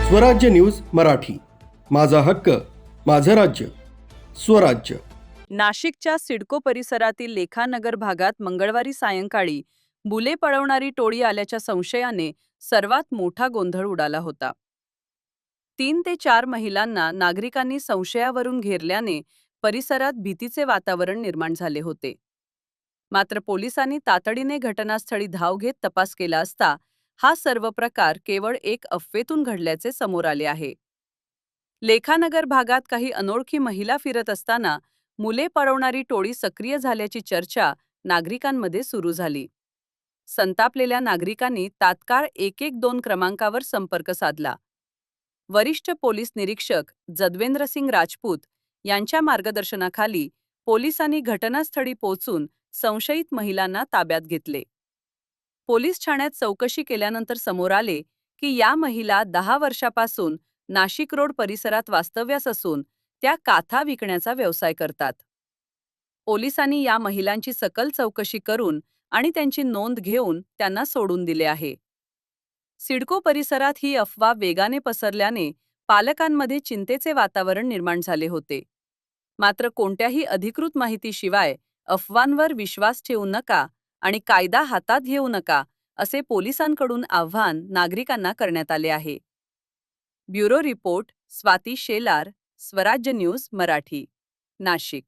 स्वराज्य न्यूज मराठी, माझा हक्क, माझं राज्य, स्वराज्य. नाशिकच्या सिडको परिसरातील लेखानगर भागात मंगळवारी सायंकाळी मुले पळवणारी टोळी आल्याच्या संशयाने सर्वात मोठा गोंधळ उडाला होता. 3 ते 4 महिलांना नागरिकांनी संशयावरून घेरल्याने परिसरात भीतीचे वातावरण निर्माण झाले होते. मात्र पोलिसांनी तातडीने घटनास्थळी धाव घेत तपास केला असता हा सर्व प्रकार केवळ एक अफवेतून घडल्याचे समोर आले आहे. लेखानगर भागात काही अनोळखी महिला फिरत असताना मुले पळवणारी टोळी सक्रिय झाल्याची चर्चा नागरिकांमध्ये सुरू झाली. संतापलेल्या नागरिकांनी तात्काळ 112 क्रमांकावर संपर्क साधला. वरिष्ठ पोलीस निरीक्षक जदवेंद्र सिंग राजपूत यांच्या मार्गदर्शनाखाली पोलिसांनी घटनास्थळी पोहोचून संशयित महिलांना ताब्यात घेतले. पोलीस ठाण्यात चौकशी केल्यानंतर समोर आले की या महिला 10 वर्षापासून नाशिक रोड परिसरात वास्तव्यास असून त्या काथा विकण्याचा व्यवसाय करतात. पोलिसांनी या महिलांची सखोल चौकशी करून आणि त्यांची नोंद घेऊन त्यांना सोडून दिले आहे. सिडको परिसरात ही अफवा वेगाने पसरल्याने पालकांमध्ये चिंतेचे वातावरण निर्माण झाले होते. मात्र कोणत्याही अधिकृत माहितीशिवाय अफवांवर विश्वास ठेवू नका आणि कायदा हातात घेऊ नका, असे पोलिसांकडून आवाहन नागरिकांना करण्यात आले आहे. ब्युरो रिपोर्ट स्वाती शेलार, स्वराज्य न्यूज मराठी, नाशिक.